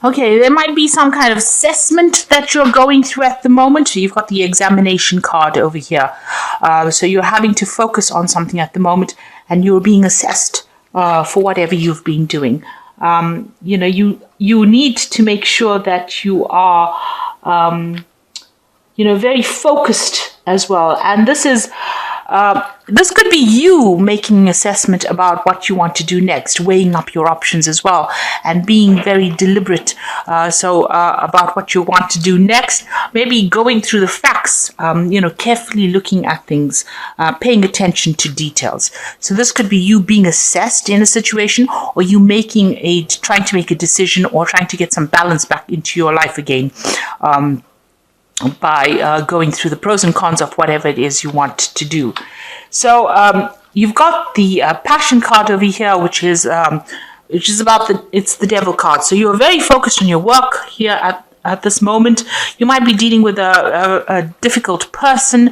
Okay, there might be some kind of assessment that you're going through at the moment. So you've got the examination card over here. So you're having to focus on something at the moment, and you're being assessed for whatever you've been doing. You need to make sure that you are, very focused as well. And this could be you making an assessment about what you want to do next, weighing up your options as well, and being very deliberate. About what you want to do next, maybe going through the facts, carefully looking at things, paying attention to details. So this could be you being assessed in a situation, or you trying to make a decision, or trying to get some balance back into your life again. By going through the pros and cons of whatever it is you want to do. So you've got the passion card over here, which is it's the devil card. So you're very focused on your work here at this moment. You might be dealing with a difficult person,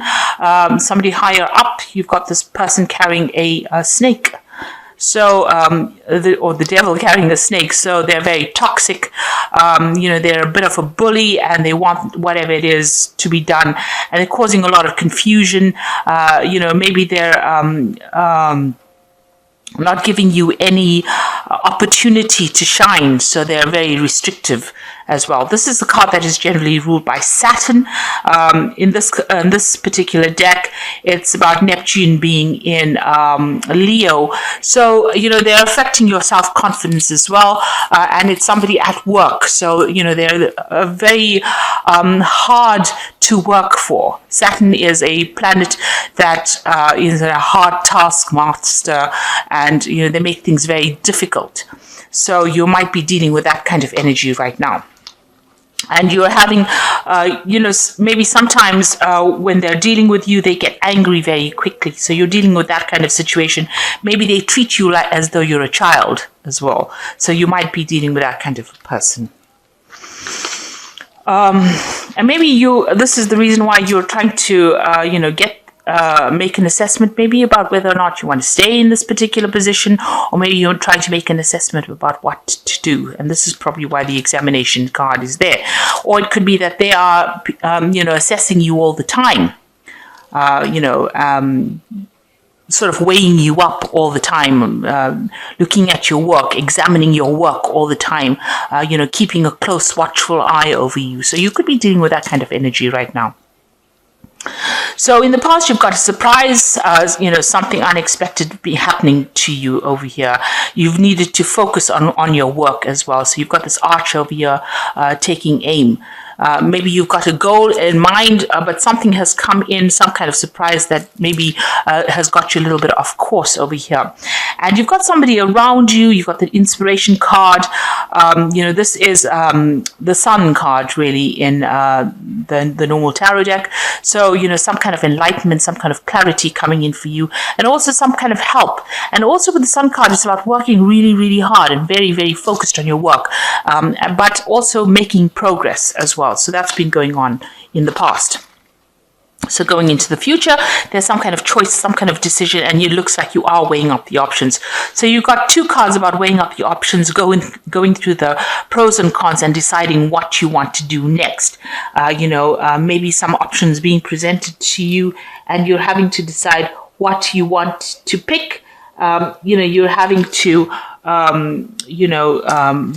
somebody higher up. You've got this person carrying a snake. So, the devil carrying a snake. So they're very toxic. They're a bit of a bully, and they want whatever it is to be done, and they're causing a lot of confusion. Maybe they're not giving you any opportunity to shine, so they're very restrictive as well. This is the card that is generally ruled by Saturn. In this particular deck, it's about Neptune being in Leo. So, they're affecting your self-confidence as well, and it's somebody at work. So, they're very hard to work for. Saturn is a planet that is a hard taskmaster, and, they make things very difficult. So you might be dealing with that kind of energy right now. And you're having, maybe sometimes when they're dealing with you, they get angry very quickly. So you're dealing with that kind of situation. Maybe they treat you as though you're a child as well. So you might be dealing with that kind of person. And maybe this is the reason why you're trying to, make an assessment maybe about whether or not you want to stay in this particular position, or maybe you're trying to make an assessment about what to do. And this is probably why the examination card is there. Or it could be that they are, assessing you all the time, sort of weighing you up all the time, looking at your work, examining your work all the time, keeping a close, watchful eye over you. So you could be dealing with that kind of energy right now. So in the past, you've got a surprise, something unexpected be happening to you over here. You've needed to focus on your work as well. So you've got this archer over here taking aim. Maybe you've got a goal in mind, but something has come in, some kind of surprise that maybe has got you a little bit off course over here. And you've got somebody around you. You've got the inspiration card. This is the sun card really in the normal tarot deck. So, some kind of enlightenment, some kind of clarity coming in for you, and also some kind of help. And also with the sun card, it's about working really, really hard and very, very focused on your work, but also making progress as well. So that's been going on in the past. So going into the future, there's some kind of choice, some kind of decision, and it looks like you are weighing up the options. So you've got two cards about weighing up your options, going through the pros and cons and deciding what you want to do next. Maybe some options being presented to you, and you're having to decide what you want to pick. You're having to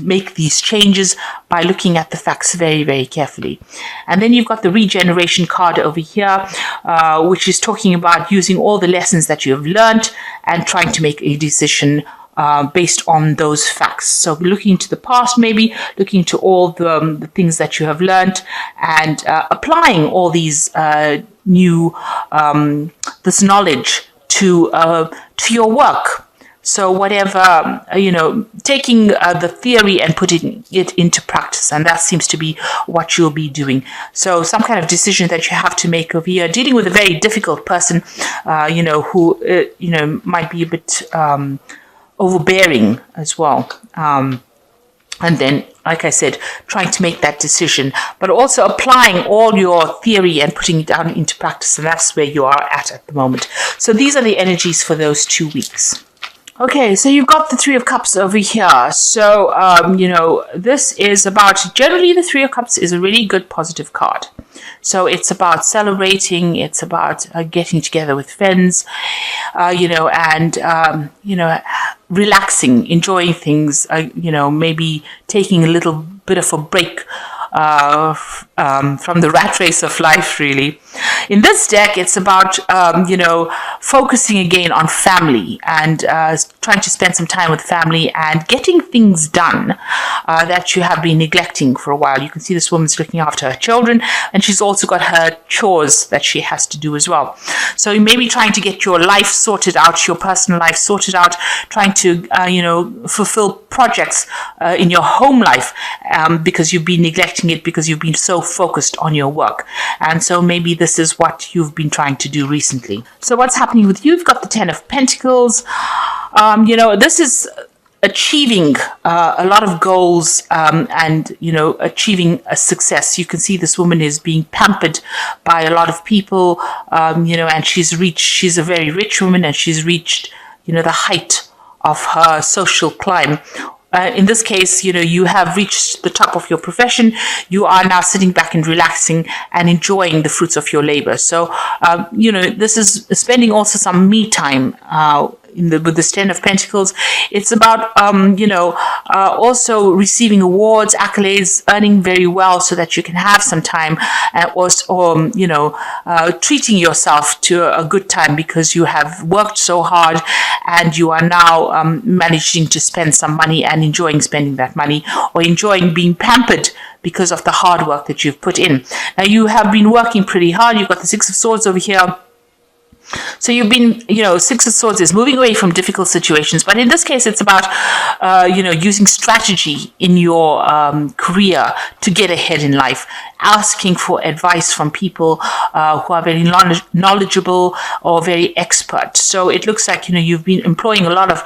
make these changes by looking at the facts very, very carefully. And then you've got the regeneration card over here, which is talking about using all the lessons that you have learned and trying to make a decision based on those facts. So looking to the past, maybe looking to all the things that you have learned, and applying all these this knowledge to your work. So whatever, taking the theory and putting it into practice. And that seems to be what you'll be doing. So some kind of decision that you have to make over here, dealing with a very difficult person, who, might be a bit overbearing as well. And then, like I said, trying to make that decision, but also applying all your theory and putting it down into practice. And that's where you are at the moment. So these are the energies for those 2 weeks. Okay, so you've got the Three of Cups over here. So, this is about, generally the Three of Cups is a really good positive card. So it's about celebrating, it's about getting together with friends, relaxing, enjoying things, maybe taking a little bit of a break from the rat race of life, really. In this deck, it's about, focusing again on family and trying to spend some time with family and getting things done that you have been neglecting for a while. You can see this woman's looking after her children, and she's also got her chores that she has to do as well. So you may be trying to get your life sorted out, your personal life sorted out, trying to, fulfill projects in your home life because you've been neglecting it because you've been so focused on your work. And so maybe this is what you've been trying to do recently. So what's happening with you? You've got the Ten of Pentacles. This is achieving a lot of goals and achieving a success. You can see this woman is being pampered by a lot of people, and she's a very rich woman, and she's reached the height of her social climb. In this case, you have reached the top of your profession. You are now sitting back and relaxing and enjoying the fruits of your labor. So, this is spending also some me time with this Ten of Pentacles. It's about, also receiving awards, accolades, earning very well so that you can have some time treating yourself to a good time because you have worked so hard and you are now managing to spend some money and enjoying spending that money or enjoying being pampered because of the hard work that you've put in. Now, you have been working pretty hard. You've got the Six of Swords over here. So you've been, Six of Swords is moving away from difficult situations. But in this case, it's about, using strategy in your career to get ahead in life, asking for advice from people who are very knowledgeable or very expert. So it looks like, you've been employing a lot of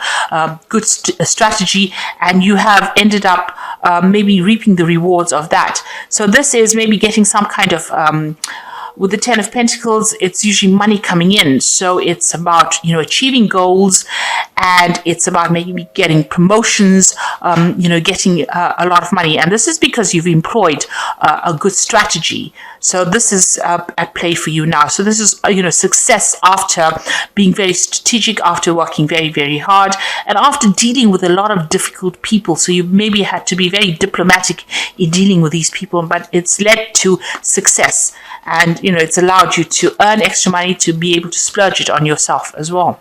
good strategy, and you have ended up maybe reaping the rewards of that. So this is maybe getting some kind of with the Ten of Pentacles, it's usually money coming in. So it's about, achieving goals, and it's about maybe getting promotions, getting a lot of money. And this is because you've employed a good strategy. So this is at play for you now. So this is, success after being very strategic, after working very, very hard, and after dealing with a lot of difficult people. So you maybe had to be very diplomatic in dealing with these people, but it's led to success. And, it's allowed you to earn extra money to be able to splurge it on yourself as well.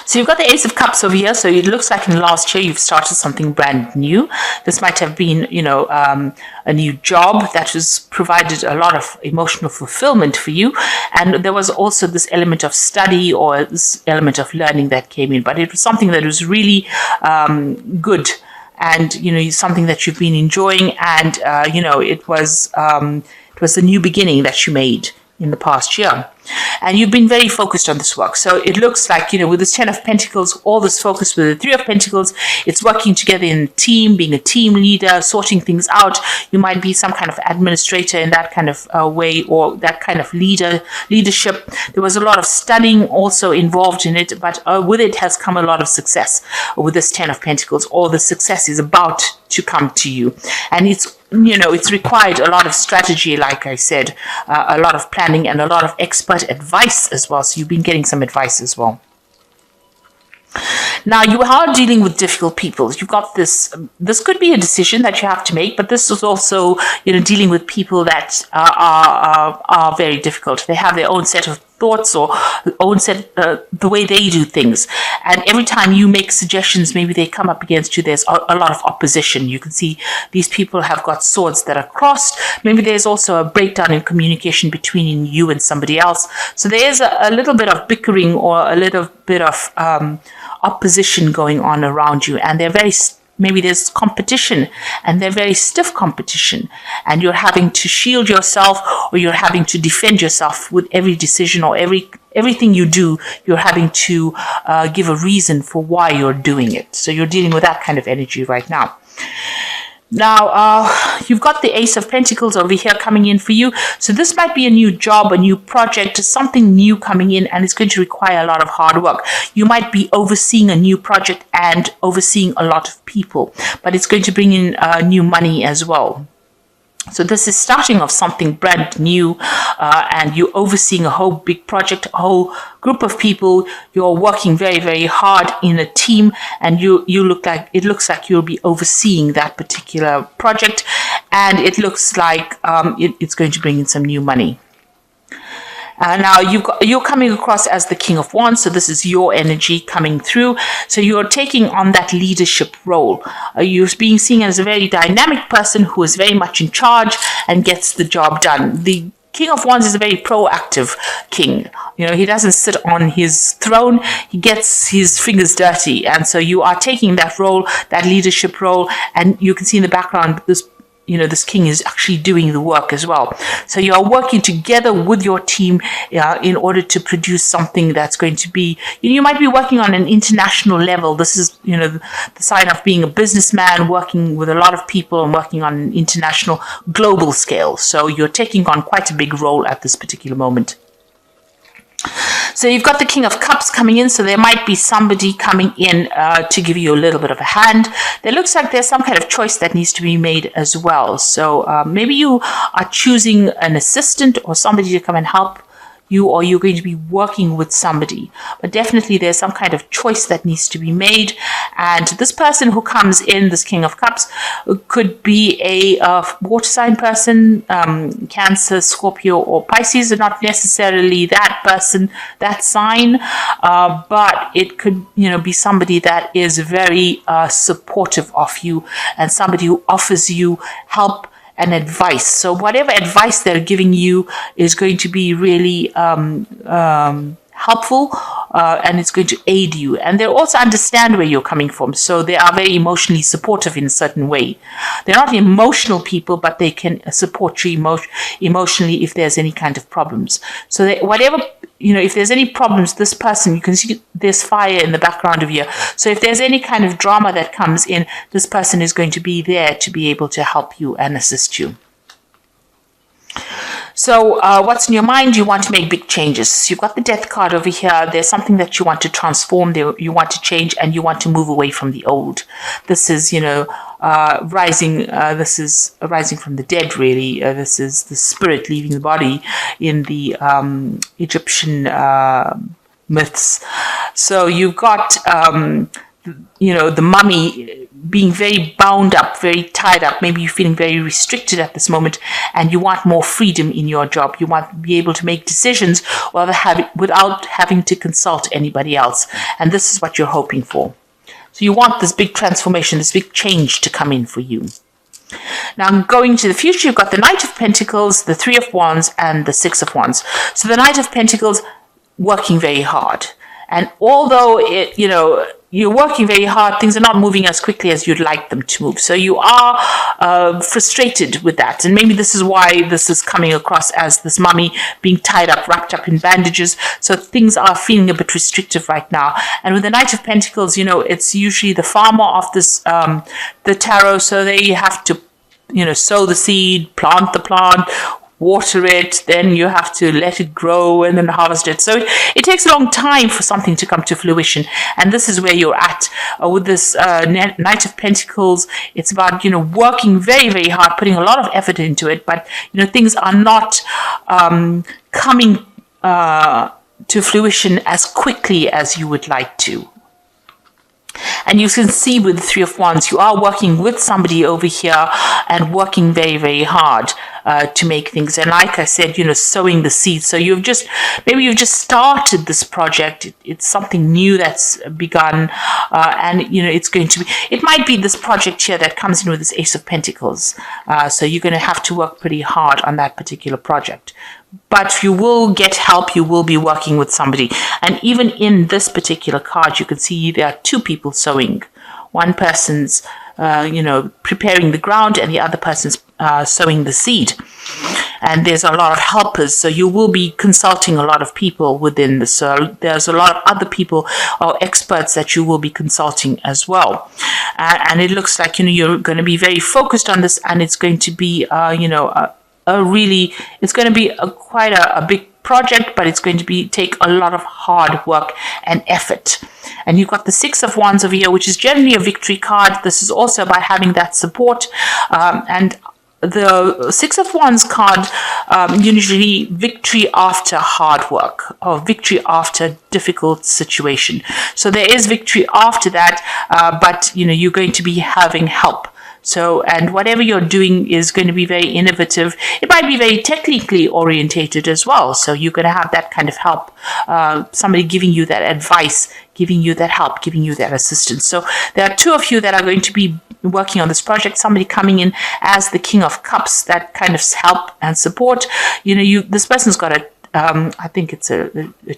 So you've got the Ace of Cups over here. So it looks like in the last year you've started something brand new. This might have been, a new job that has provided a lot of emotional fulfillment for you. And there was also this element of study or this element of learning that came in. But it was something that was really good. And, something that you've been enjoying. And, it was a new beginning that you made in the past year. And you've been very focused on this work. So it looks like, with this Ten of Pentacles, all this focus with the Three of Pentacles, it's working together in a team, being a team leader, sorting things out. You might be some kind of administrator in that kind of way, or that kind of leadership. There was a lot of studying also involved in it, but with it has come a lot of success with this Ten of Pentacles. All the success is about to come to you. And it's required a lot of strategy, like I said, a lot of planning and a lot of expert advice as well. So you've been getting some advice as well. Now, you are dealing with difficult people. You've got this could be a decision that you have to make, but this is also, dealing with people that are very difficult. They have their own set of thoughts or own set, the way they do things. And every time you make suggestions, maybe they come up against you, there's a lot of opposition. You can see these people have got swords that are crossed. Maybe there's also a breakdown in communication between you and somebody else. So there's a little bit of bickering or a little bit of opposition going on around you, and they're very maybe there's competition, and they're very stiff competition, and you're having to shield yourself, or you're having to defend yourself with every decision, or everything you do, you're having to give a reason for why you're doing it. So you're dealing with that kind of energy right now. Now, you've got the Ace of Pentacles over here coming in for you. So this might be a new job, a new project, something new coming in, and it's going to require a lot of hard work. You might be overseeing a new project and overseeing a lot of people, but it's going to bring in new money as well. So this is starting off something brand new, and you're overseeing a whole big project, a whole group of people. You're working very, very hard in a team, and it looks like you'll be overseeing that particular project, and it looks like it's going to bring in some new money. Now you're coming across as the King of Wands, so this is your energy coming through. So you're taking on that leadership role. You're being seen as a very dynamic person who is very much in charge and gets the job done. The King of Wands is a very proactive king. He doesn't sit on his throne. He gets his fingers dirty, and so you are taking that role, that leadership role, and you can see in the background this king is actually doing the work as well. So you are working together with your team in order to produce something that's going to be, you might be working on an international level. This is, the sign of being a businessman, working with a lot of people and working on an international, global scale. So you're taking on quite a big role at this particular moment. So you've got the King of Cups coming in, so there might be somebody coming in to give you a little bit of a hand. There looks like there's some kind of choice that needs to be made as well. So maybe you are choosing an assistant or somebody to come and help you, or you're going to be working with somebody. But definitely there's some kind of choice that needs to be made. And this person who comes in, this King of Cups, could be a water sign person, Cancer, Scorpio, or Pisces. Are not necessarily that person, that sign, but it could, be somebody that is very supportive of you and somebody who offers you help and advice. So whatever advice they're giving you is going to be really helpful, and it's going to aid you. And they also understand where you're coming from. So they are very emotionally supportive in a certain way. They're not emotional people, but they can support you emotionally if there's any kind of problems. So whatever, if there's any problems, this person, you can see there's fire in the background of you. So if there's any kind of drama that comes in, this person is going to be there to be able to help you and assist you. So what's in your mind? You want to make big changes. You've got the Death card over here. There's something that you want to transform, you want to change, and you want to move away from the old. This is, rising. This is rising from the dead, really. This is the spirit leaving the body in the Egyptian myths. So you've got, the mummy being very bound up, very tied up. Maybe you're feeling very restricted at this moment, and you want more freedom in your job. You want to be able to make decisions without having to consult anybody else. And this is what you're hoping for. So you want this big transformation, this big change to come in for you. Now, going to the future, you've got the Knight of Pentacles, the Three of Wands, and the Six of Wands. So the Knight of Pentacles, working very hard. And although you're working very hard, things are not moving as quickly as you'd like them to move. So you are frustrated with that. And maybe this is why this is coming across as this mummy being tied up, wrapped up in bandages. So things are feeling a bit restrictive right now. And with the Knight of Pentacles, it's usually the farmer of this, the tarot. So they have to, sow the seed, plant the plant, water it, then you have to let it grow and then harvest it. So it takes a long time for something to come to fruition. And this is where you're at with this Knight of Pentacles. It's about, working very, very hard, putting a lot of effort into it. But, things are not coming to fruition as quickly as you would like to. And you can see with the Three of Wands, you are working with somebody over here and working very, very hard to make things. And like I said, sowing the seeds. So maybe you've just started this project. It's something new that's begun. And, it's going to be, it might be this project here that comes in with this Ace of Pentacles. So you're going to have to work pretty hard on that particular project. But you will get help. You will be working with somebody. And even in this particular card, you can see there are two people sowing. One person's, preparing the ground, and the other person's sowing the seed. and there's a lot of helpers. So you will be consulting a lot of people within this. So there's a lot of other people or experts that you will be consulting as well. And it looks like, you're going to be very focused on this, and it's going to be, it's going to be quite a big project, but it's going to take a lot of hard work and effort. And you've got the Six of Wands over here, which is generally a victory card. This is also about having that support. And the Six of Wands card, usually victory after hard work or victory after difficult situation. So there is victory after that, but you're going to be having help. So, and whatever you're doing is going to be very innovative. It might be very technically orientated as well. So you're going to have that kind of help, somebody giving you that advice, giving you that help, giving you that assistance. So there are two of you that are going to be working on this project, somebody coming in as the King of Cups, that kind of help and support. This person's got I think it's a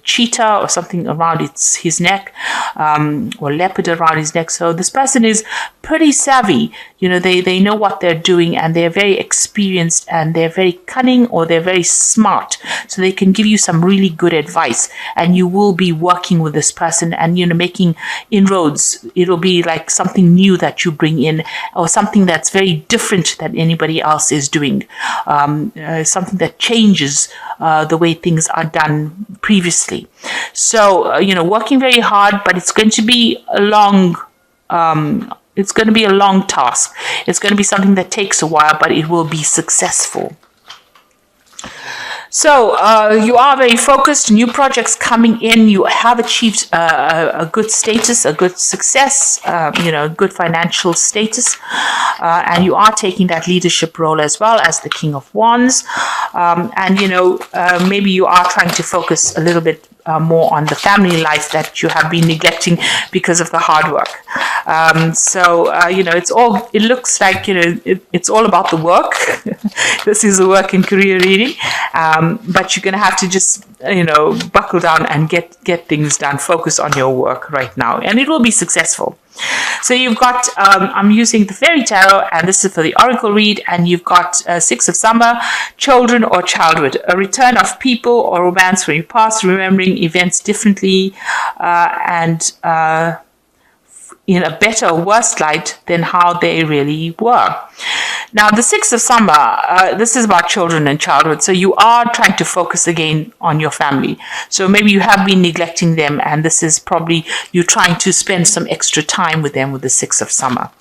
cheetah or something around his neck, or leopard around his neck. So this person is pretty savvy. They know what they're doing, and they're very experienced, and they're very cunning, or they're very smart. So they can give you some really good advice, and you will be working with this person and, making inroads. It'll be like something new that you bring in, or something that's very different than anybody else is doing. Something that changes the way things are done previously. So, working very hard, but it's going to be a long task. It's going to be something that takes a while, but it will be successful. So you are very focused, new projects coming in, you have achieved a good status, a good success, good financial status, and you are taking that leadership role as well as the King of Wands. Maybe you are trying to focus a little bit more on the family life that you have been neglecting because of the hard work. It looks like, it's all about the work. This is a work and career reading. But you're going to have to just, buckle down and get things done. Focus on your work right now, and it will be successful. So you've got, I'm using the Fairy Tarot, and this is for the Oracle read, and you've got Six of Summer, children or childhood, a return of people or romance from your past, remembering events differently, and in a better or worse light than how they really were. Now, the Six of Summer, this is about children and childhood. So you are trying to focus again on your family. So maybe you have been neglecting them, and this is probably you trying to spend some extra time with them with the Six of Summer.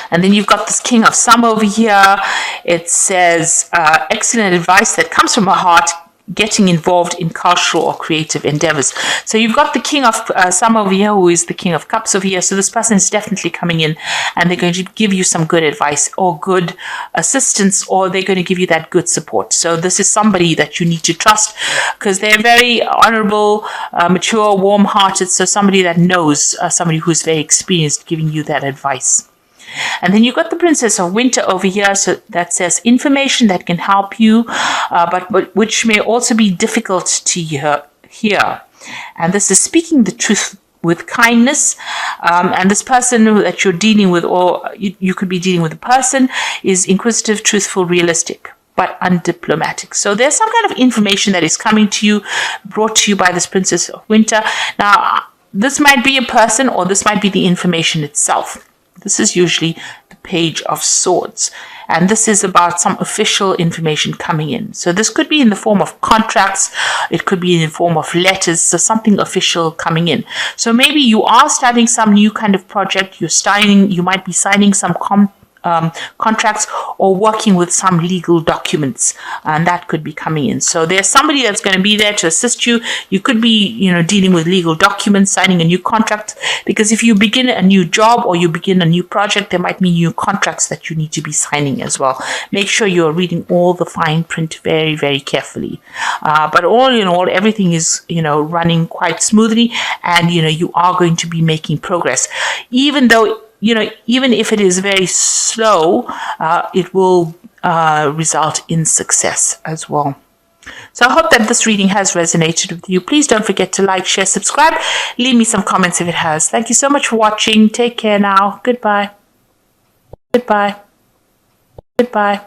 And then you've got this King of Summer over here. It says, excellent advice that comes from her heart, getting involved in cultural or creative endeavors. So you've got the King of Summer over here, who is the King of Cups over here. So this person is definitely coming in, and they're going to give you some good advice or good assistance, or they're going to give you that good support. So this is somebody that you need to trust, because they're very honorable, mature, warm-hearted. So somebody that knows, somebody who's very experienced, giving you that advice. And then you've got the Princess of Winter over here, so that says information that can help you, but which may also be difficult to hear. And this is speaking the truth with kindness. And this person that you're dealing with, or you could be dealing with a person, is inquisitive, truthful, realistic, but undiplomatic. So there's some kind of information that is coming to you, brought to you by this Princess of Winter. Now, this might be a person, or this might be the information itself. This is usually the Page of Swords, and this is about some official information coming in. So this could be in the form of contracts, it could be in the form of letters, so something official coming in. So maybe you are starting some new kind of project, you might be signing some contracts or working with some legal documents, and that could be coming in. So there's somebody that's going to be there to assist you. You could be, dealing with legal documents, signing a new contract, because if you begin a new job or you begin a new project, there might be new contracts that you need to be signing as well. Make sure you're reading all the fine print very, very carefully. But all in all, everything is, running quite smoothly, and, you are going to be making progress. Even if it is very slow, it will result in success as well. So I hope that this reading has resonated with you. Please don't forget to like, share, subscribe. Leave me some comments if it has. Thank you so much for watching. Take care now. Goodbye. Goodbye. Goodbye.